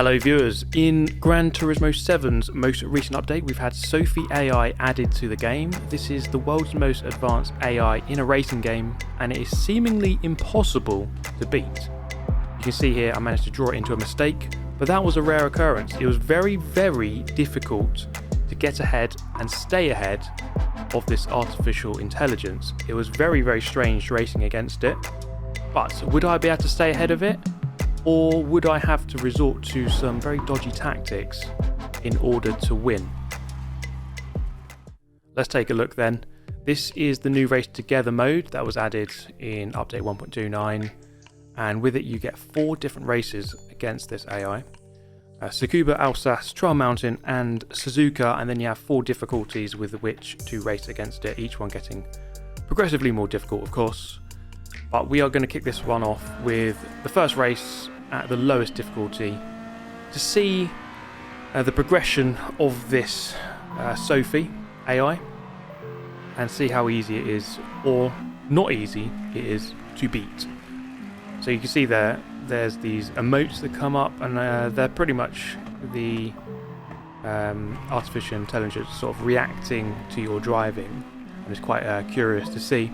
Hello viewers, in Gran Turismo 7's most recent update we've had Sophie AI added to the game. This is the world's most advanced AI in a racing game and it is seemingly impossible to beat. You can see here I managed to draw it into a mistake, but that was a rare occurrence. It was very difficult to get ahead and stay ahead of this artificial intelligence. It was very strange racing against it, but would I be able to stay ahead of it? Or would I have to resort to some very dodgy tactics in order to win? Let's take a look then. This is the new Race Together mode that was added in update 1.29, and with it you get 4 different races against this AI. Tsukuba, Alsace, Trial Mountain and Suzuka, and then you have 4 difficulties with which to race against it, each one getting progressively more difficult of course. But we are going to kick this one off with the first race at the lowest difficulty to see the progression of this Sophie AI and see how easy it is or not easy it is to beat. So you can see there's these emotes that come up and they're pretty much the artificial intelligence sort of reacting to your driving, and it's quite curious to see.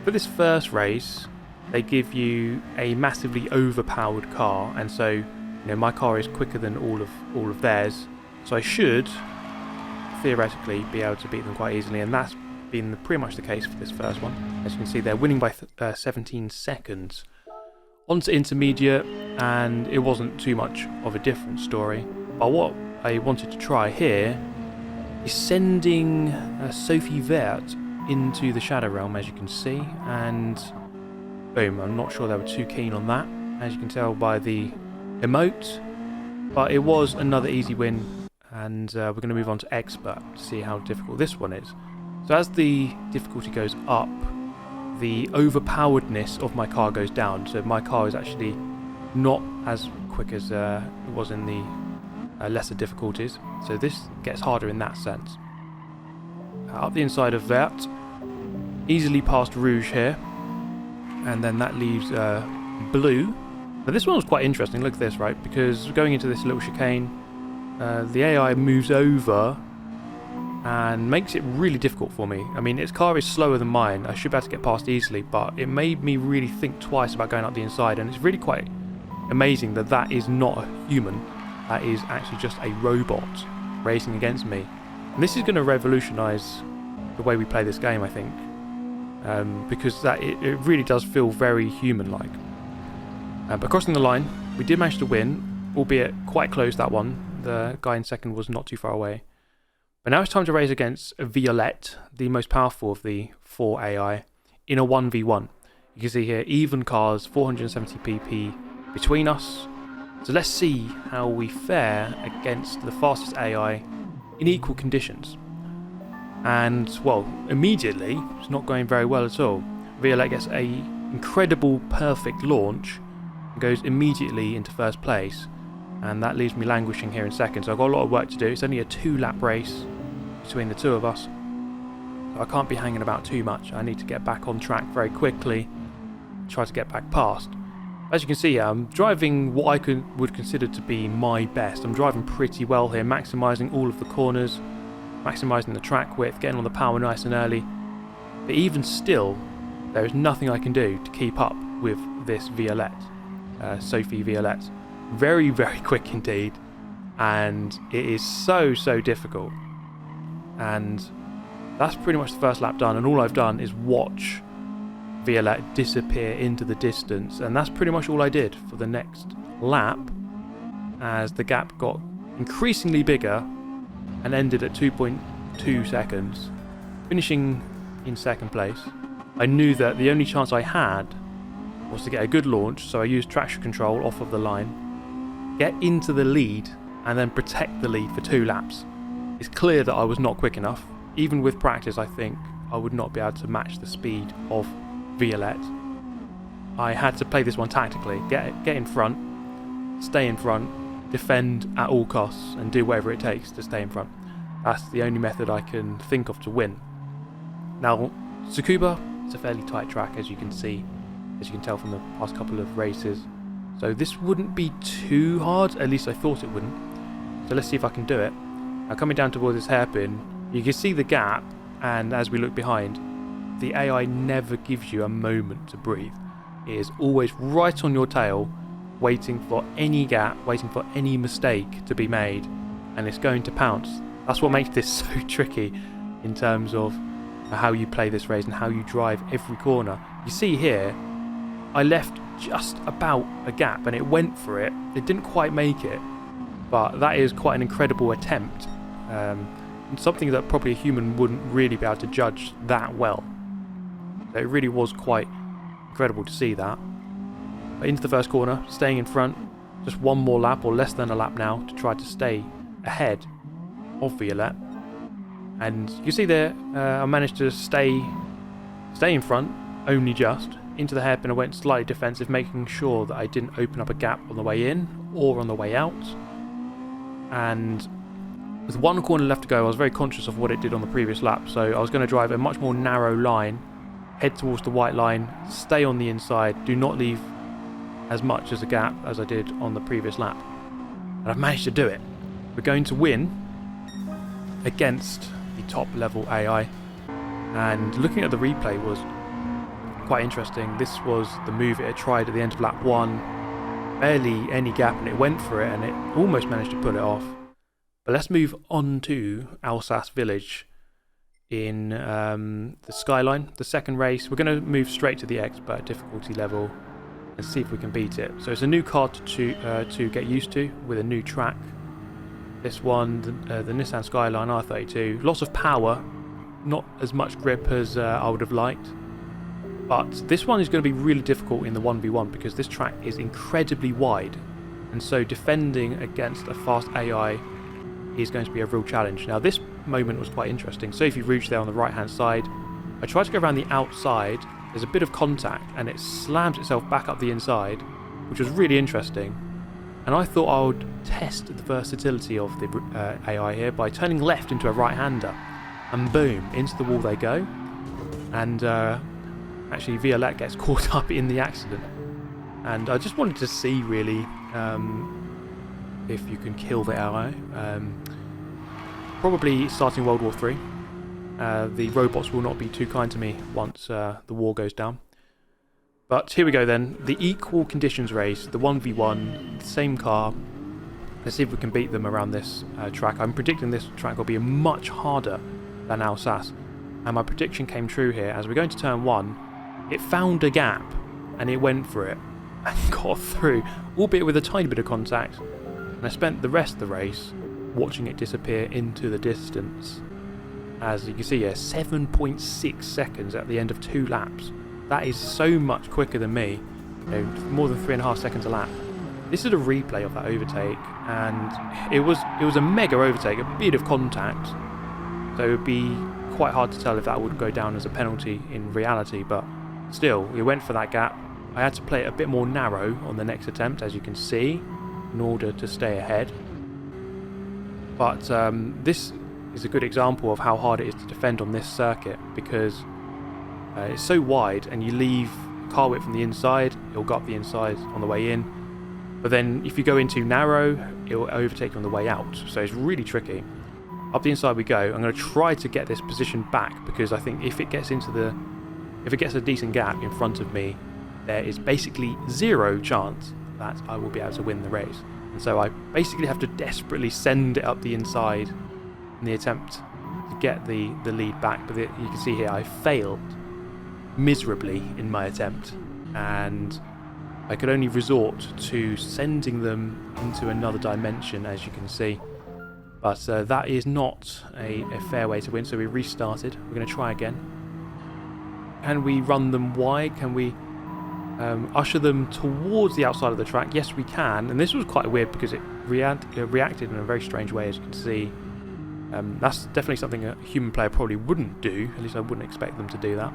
For this first race, they give you a massively overpowered car, and so my car is quicker than all of theirs, so I should theoretically be able to beat them quite easily, and that's been pretty much the case for this first one. As you can see, they're winning by 17 seconds. On to intermediate, and it wasn't too much of a different story, but what I wanted to try here is sending Sophie Vert into the Shadow Realm, as you can see, and boom, I'm not sure they were too keen on that, as you can tell by the emote, but it was another easy win, and we're going to move on to Expert to see how difficult this one is. So as the difficulty goes up, the overpoweredness of my car goes down, so my car is actually not as quick as it was in the lesser difficulties, so this gets harder in that sense. Up the inside of Vert, easily past Rouge here, and then that leaves Blue. Now this one was quite interesting, look at this, right, because going into this little chicane, the AI moves over and makes it really difficult for me. I mean, its car is slower than mine, I should be able to get past easily, but it made me really think twice about going up the inside, and it's really quite amazing that that is not a human, that is actually just a robot racing against me. And this is going to revolutionise the way we play this game, I think, because it really does feel very human-like. But crossing the line, we did manage to win, albeit quite close that one. The guy in second was not too far away. But now it's time to race against Violette, the most powerful of the 4 AI, in a 1v1. You can see here, even cars, 470 pp between us. So let's see how we fare against the fastest AI in equal conditions. And, well, immediately, it's not going very well at all. Violette gets a incredible perfect launch and goes immediately into first place. And that leaves me languishing here in second, so I've got a lot of work to do. It's only a 2-lap race between the two of us, so I can't be hanging about too much. I need to get back on track very quickly, try to get back past. As you can see here, I'm driving what I would consider to be my best. I'm driving pretty well here, maximising all of the corners, maximising the track width, getting on the power nice and early. But even still, there is nothing I can do to keep up with this Violette, Sophie Violette. Very quick indeed, and it is so difficult. And that's pretty much the first lap done, and all I've done is watch Violette disappear into the distance, and that's pretty much all I did for the next lap, as the gap got increasingly bigger and ended at 2.2 seconds, finishing in second place. I knew that the only chance I had was to get a good launch, so I used traction control off of the line, get into the lead, and then protect the lead for 2 laps. It's clear that I was not quick enough. Even with practice, I think I would not be able to match the speed of Violette. I had to play this one tactically, get in front, stay in front, defend at all costs, and do whatever it takes to stay in front. That's the only method I can think of to win. Now, Tsukuba, it's a fairly tight track, as you can tell from the past couple of races. So this wouldn't be too hard, at least I thought it wouldn't. So let's see if I can do it. Now coming down towards this hairpin, you can see the gap, and as we look behind, the AI never gives you a moment to breathe. It is always right on your tail, waiting for any gap, waiting for any mistake to be made, and it's going to pounce. That's what makes this so tricky in terms of how you play this race and how you drive every corner. You see here, I left just about a gap and it went for it. It didn't quite make it, but that is quite an incredible attempt. Something that probably a human wouldn't really be able to judge that well. So it really was quite incredible to see that. But into the first corner, staying in front, just one more lap or less than a lap now to try to stay ahead of Violette. And you see there, I managed to stay in front, only just. Into the hairpin I went slightly defensive, making sure that I didn't open up a gap on the way in or on the way out. And with one corner left to go, I was very conscious of what it did on the previous lap, so I was going to drive a much more narrow line, head towards the white line, stay on the inside, do not leave as much as a gap as I did on the previous lap. And I've managed to do it. We're going to win against the top level AI, and looking at the replay was quite interesting. This was the move it had tried at the end of lap 1, barely any gap, and it went for it and it almost managed to pull it off. But let's move on to Alsace Village in the Skyline, the second race. We're going to move straight to the expert difficulty level and see if we can beat it. So it's a new car to get used to with a new track. This one, the Nissan Skyline R32, lots of power, not as much grip as I would have liked. But this one is going to be really difficult in the 1v1 because this track is incredibly wide, and so defending against a fast AI is going to be a real challenge. Now this moment was quite interesting. Sophie Rouge there on the right hand side. I tried to go around the outside, there's a bit of contact and it slams itself back up the inside, which was really interesting. And I thought I would test the versatility of the AI here by turning left into a right-hander, and boom, into the wall they go. And actually Violette gets caught up in the accident. And I just wanted to see really if you can kill the AI. Probably starting World War III. The robots will not be too kind to me once the war goes down. But here we go then, the equal conditions race, the 1v1, same car. Let's see if we can beat them around this track. I'm predicting this track will be much harder than Alsace. And my prediction came true here. As we're going to turn 1, it found a gap and it went for it and got through, albeit with a tiny bit of contact. And I spent the rest of the race watching it disappear into the distance. As you can see here, 7.6 seconds at the end of 2 laps. That is so much quicker than me, more than 3.5 seconds a lap. This is a replay of that overtake, and it was a mega overtake, a bit of contact. So it would be quite hard to tell if that would go down as a penalty in reality, but still, we went for that gap. I had to play it a bit more narrow on the next attempt, as you can see, in order to stay ahead. But this is a good example of how hard it is to defend on this circuit, because it's so wide and you leave car width from the inside, it'll go up the inside on the way in, but then if you go into narrow, it will overtake you on the way out. So it's really tricky. Up the inside we go. I'm going to try to get this position back, because I think if it gets a decent gap in front of me, there is basically zero chance that I will be able to win the race. And so I basically have to desperately send it up the inside in the attempt to get the lead back. But you can see here I failed miserably in my attempt, and I could only resort to sending them into another dimension, as you can see. But that is not a fair way to win, so we restarted. We're going to try again. Can we run them wide? Can we usher them towards the outside of the track? Yes, we can. And this was quite weird because it reacted in a very strange way, as you can see. That's definitely something a human player probably wouldn't do. At least I wouldn't expect them to do that.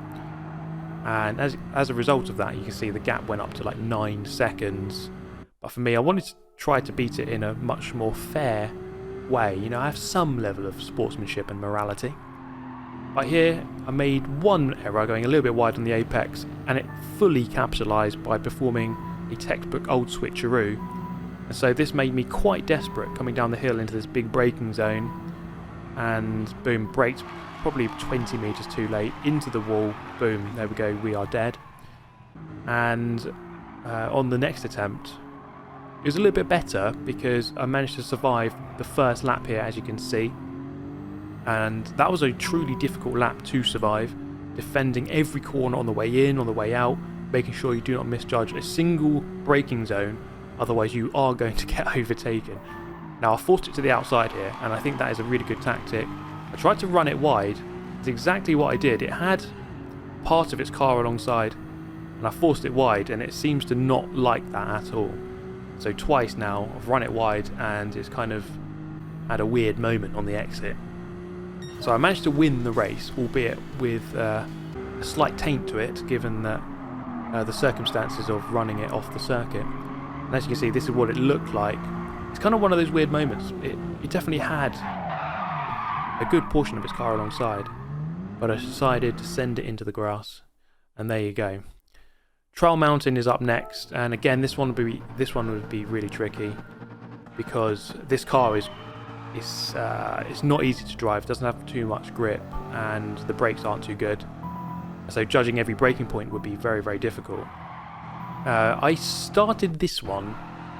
And as a result of that, you can see the gap went up to like 9 seconds. But for me, I wanted to try to beat it in a much more fair way. You know, I have some level of sportsmanship and morality. But here, I made one error going a little bit wide on the apex, and it fully capitalised by performing a textbook old switcheroo. And so this made me quite desperate coming down the hill into this big braking zone, and boom, braked probably 20 metres too late into the wall. Boom, there we go, we are dead. And on the next attempt, it was a little bit better because I managed to survive the first lap here, as you can see. And that was a truly difficult lap to survive, defending every corner on the way in, on the way out, making sure you do not misjudge a single braking zone, otherwise you are going to get overtaken. Now I forced it to the outside here, and I think that is a really good tactic. I tried to run it wide. It's exactly what I did. It had part of its car alongside, and I forced it wide, and it seems to not like that at all. So twice now I've run it wide, and it's kind of had a weird moment on the exit. So I managed to win the race, albeit with a slight taint to it, given that the circumstances of running it off the circuit. And as you can see, this is what it looked like. It's kind of one of those weird moments. It definitely had a good portion of its car alongside, but I decided to send it into the grass, and there you go. Trial Mountain is up next, and again this one would be really tricky because this car is it's not easy to drive, doesn't have too much grip, and the brakes aren't too good. So judging every braking point would be very, very difficult. I started this one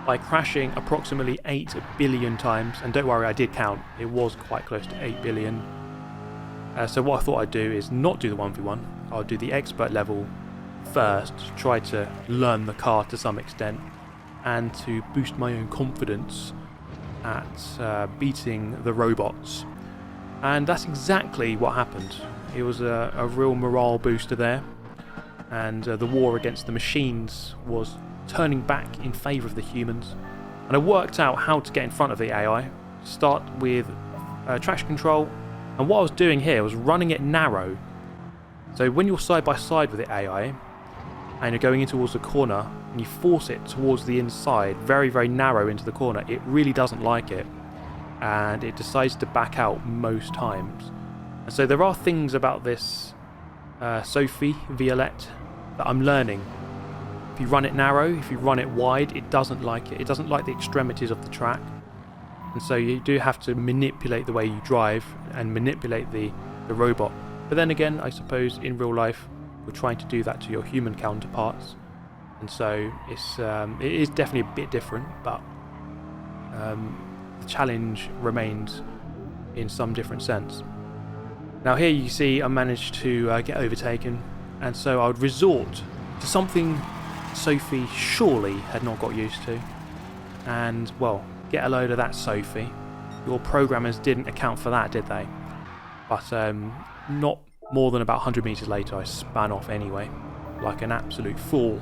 by crashing approximately 8 billion times, and don't worry, I did count. It was quite close to 8 billion. So what I thought I'd do is not do the 1v1. I'll do the expert level first to try to learn the car to some extent and to boost my own confidence at beating the robots. And that's exactly what happened. It was a real morale booster there, and the war against the machines was turning back in favour of the humans. And I worked out how to get in front of the AI. Start with traction control, and what I was doing here was running it narrow. So when you're side by side with the AI and you're going in towards the corner and you force it towards the inside, very, very narrow into the corner, it really doesn't like it, and it decides to back out most times. And so there are things about this Sophie Violette that I'm learning. If you run it narrow, if you run it wide, it doesn't like it. It doesn't like the extremities of the track. And so you do have to manipulate the way you drive and manipulate the robot. But then again, I suppose in real life, you're trying to do that to your human counterparts. And so it is definitely a bit different, but the challenge remains in some different sense. Now here you see I managed to get overtaken, and so I would resort to something Sophie surely had not got used to. And, well, get a load of that, Sophie. Your programmers didn't account for that, did they? But not more than about 100 metres later, I spun off anyway, like an absolute fool.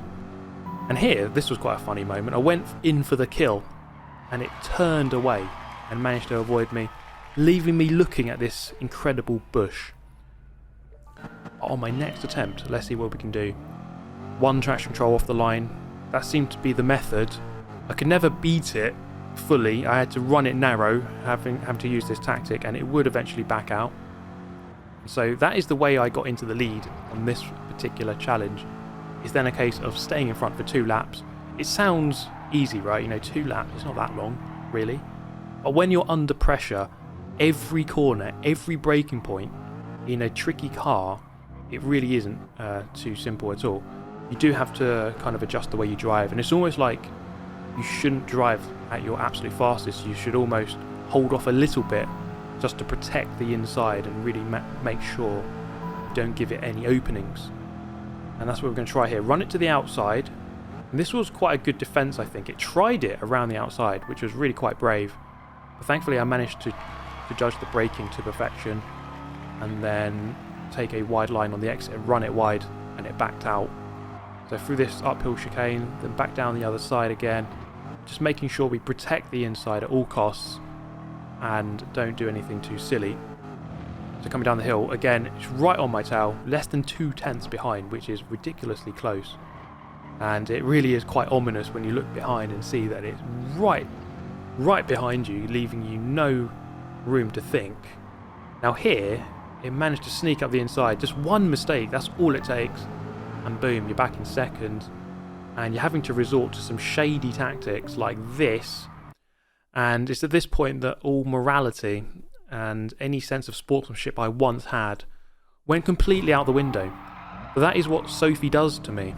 And here, this was quite a funny moment. I went in for the kill, and it turned away and managed to avoid me, leaving me looking at this incredible bush. On my next attempt, let's see what we can do. One traction control off the line. That seemed to be the method. I could never beat it fully. I had to run it narrow, having to use this tactic, and it would eventually back out. So that is the way I got into the lead on this particular challenge. It's then a case of staying in front for 2 laps. It sounds easy, right? 2 laps, it's not that long, really. But when you're under pressure, every corner, every braking point in a tricky car, it really isn't too simple at all. You do have to kind of adjust the way you drive, and it's almost like you shouldn't drive at your absolute fastest. You should almost hold off a little bit just to protect the inside and really make sure you don't give it any openings. And that's what we're going to try here. Run it to the outside, and this was quite a good defense, I think. It tried it around the outside, which was really quite brave, but thankfully I managed to judge the braking to perfection, and then take a wide line on the exit, run it wide, and it backed out. So through this uphill chicane, then back down the other side again, just making sure we protect the inside at all costs and don't do anything too silly. So coming down the hill, again, it's right on my tail, less than 2/10 behind, which is ridiculously close. And it really is quite ominous when you look behind and see that it's right behind you, leaving you no room to think. Now here, it managed to sneak up the inside. Just one mistake, that's all it takes. And boom, you're back in second. and you're having to resort to some shady tactics like this. And it's at this point that all morality and any sense of sportsmanship I once had went completely out the window. But that is what Sophie does to me.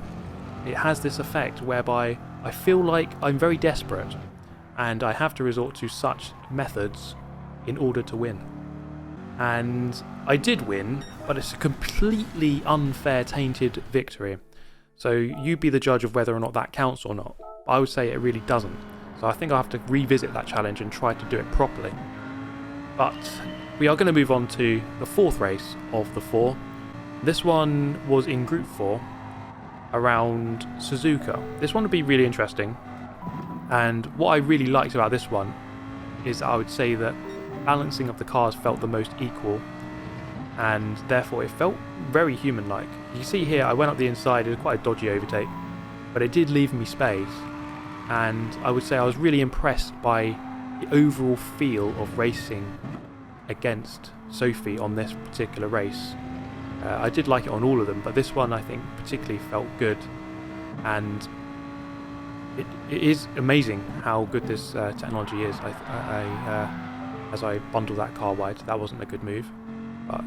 It has this effect whereby I feel like I'm very desperate and I have to resort to such methods in order to win. And I did win, but it's a completely unfair, tainted victory. So you be the judge of whether or not that counts or not. I would say it really doesn't. So I think I'll have to revisit that challenge and try to do it properly. But we are going to move on to the fourth race of the 4. This one was in Group 4 around Suzuka. This one would be really interesting. And what I really liked about this one is I would say that balancing of the cars felt the most equal, and therefore it felt very human-like. You see here, I went up the inside. It was quite a dodgy overtake, but it did leave me space, and I would say I was really impressed by the overall feel of racing against Sophie on this particular race. I did like it on all of them, but this one I think particularly felt good, and it is amazing how good this technology is. As I bundle that car wide, that wasn't a good move. But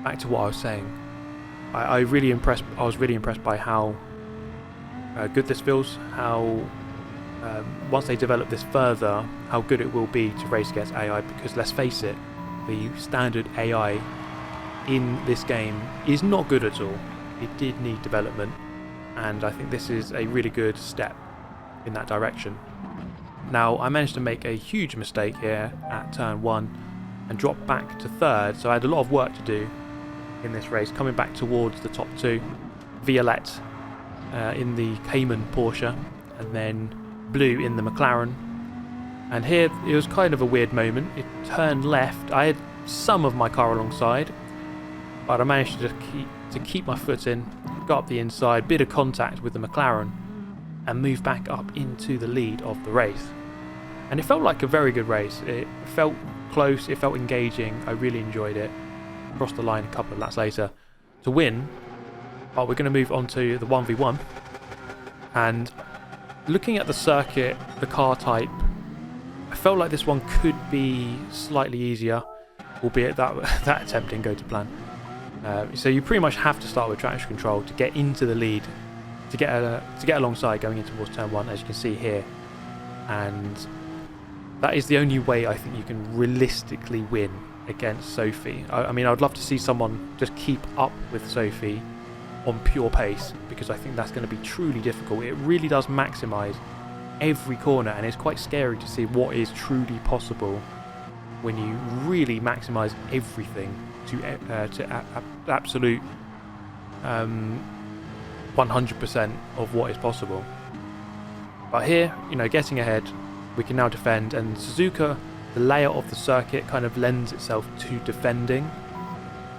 back to what I was saying, I was really impressed by how good this feels. How once they develop this further, how good it will be to race against AI. Because let's face it, the standard AI in this game is not good at all. It did need development, and I think this is a really good step in that direction. Now, I managed to make a huge mistake here at turn 1 and drop back to 3rd, so I had a lot of work to do in this race, coming back towards the top 2. Violette in the Cayman Porsche, and then Blue in the McLaren. And here it was kind of a weird moment. It turned left. I had some of my car alongside, but I managed to keep my foot in, got up the inside, bit of contact with the McLaren, and move back up into the lead of the race. And it felt like a very good race. It felt close, it felt engaging, I really enjoyed it. Crossed the line a couple of laps later to win. But we're going to move on to the 1v1. And looking at the circuit, the car type, I felt like this one could be slightly easier, albeit that attempt didn't go to plan. So you pretty much have to start with traction control to get into the lead, to get alongside going into towards turn 1, as you can see here. And that is the only way I think you can realistically win against Sophie. I mean, I would love to see someone just keep up with Sophie on pure pace, because I think that's going to be truly difficult. It really does maximise every corner, and it's quite scary to see what is truly possible when you really maximise everything to absolute 100% of what is possible. But here, getting ahead, we can now defend, and Suzuka, the layout of the circuit kind of lends itself to defending,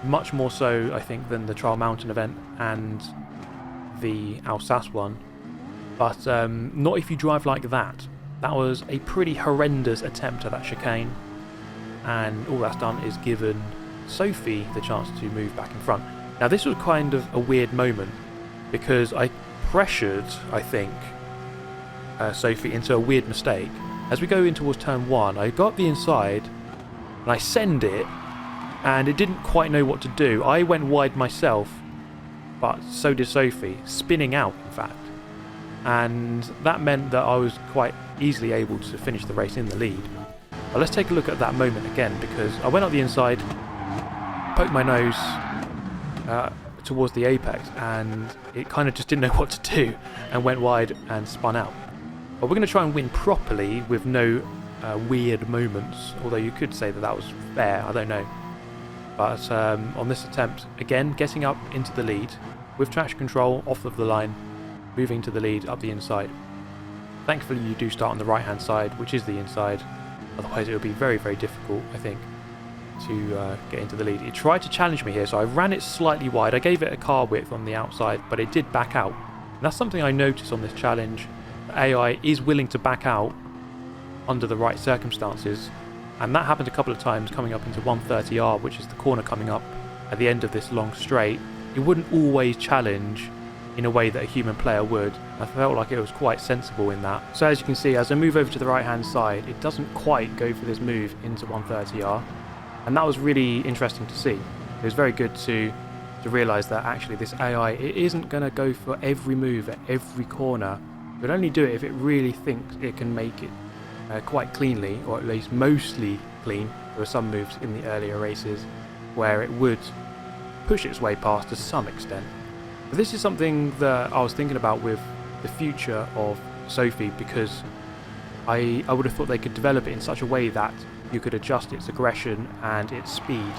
much more so I think than the Trial Mountain event and the Alsace one, but not if you drive like that. That was a pretty horrendous attempt at that chicane, and all that's done is given Sophie the chance to move back in front. Now this was kind of a weird moment, because I pressured, I think, Sophie into a weird mistake. As we go in towards turn 1, I got the inside and I send it, and it didn't quite know what to do. I went wide myself, but so did Sophie, spinning out in fact, and that meant that I was quite easily able to finish the race in the lead. But let's take a look at that moment again, because I went up the inside, poked my nose towards the apex, and it kind of just didn't know what to do and went wide and spun out. But we're going to try and win properly with no weird moments, although you could say that was fair, I don't know. But on this attempt, again, getting up into the lead with traction control off of the line, moving to the lead up the inside. Thankfully you do start on the right hand side, which is the inside, otherwise it would be very, very difficult, I think, to get into the lead. It tried to challenge me here, so I ran it slightly wide. I gave it a car width on the outside, but it did back out. And that's something I noticed on this challenge. The AI is willing to back out under the right circumstances, and that happened a couple of times coming up into 130R, which is the corner coming up at the end of this long straight. It wouldn't always challenge in a way that a human player would. I felt like it was quite sensible in that. So as you can see, as I move over to the right hand side, it doesn't quite go for this move into 130R, and that was really interesting to see. It was very good to realise that actually this AI, it isn't going to go for every move at every corner. It would only do it if it really thinks it can make it quite cleanly, or at least mostly clean. There were some moves in the earlier races where it would push its way past to some extent. But this is something that I was thinking about with the future of Sophie, because I would have thought they could develop it in such a way that you could adjust its aggression and its speed,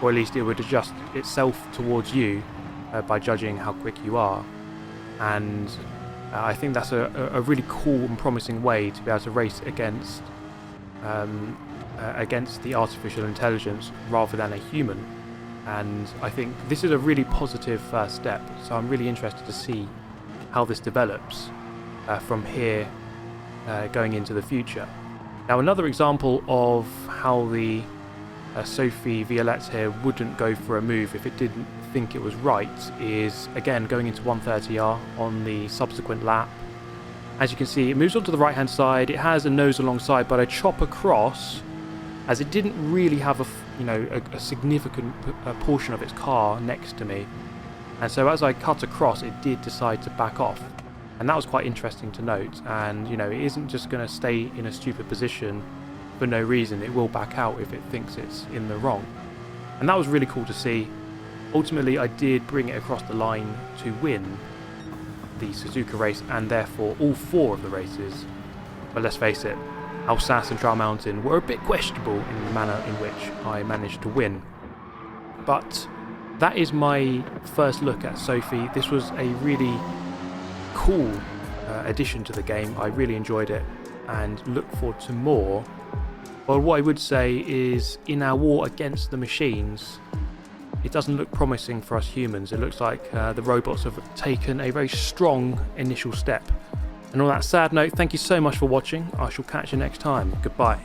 or at least it would adjust itself towards you by judging how quick you are. And I think that's a really cool and promising way to be able to race against the artificial intelligence rather than a human. And I think this is a really positive first step, so I'm really interested to see how this develops from here going into the future. Now, another example of how the Sophie Violette here wouldn't go for a move if it didn't think it was right is, again, going into 130R on the subsequent lap. As you can see, it moves onto the right hand side, it has a nose alongside, but I chop across as it didn't really have a significant portion of its car next to me, and so as I cut across, it did decide to back off, and that was quite interesting to note. And it isn't just going to stay in a stupid position for no reason. It will back out if it thinks it's in the wrong, and that was really cool to see. Ultimately, I did bring it across the line to win the Suzuka race, and therefore all 4 of the races. But let's face it, Alsace and Trial Mountain were a bit questionable in the manner in which I managed to win. But that is my first look at Sophie. This was a really cool addition to the game. I really enjoyed it and look forward to more. But what I would say is, in our war against the machines, it doesn't look promising for us humans. It looks like the robots have taken a very strong initial step. And on that sad note, thank you so much for watching. I shall catch you next time. Goodbye.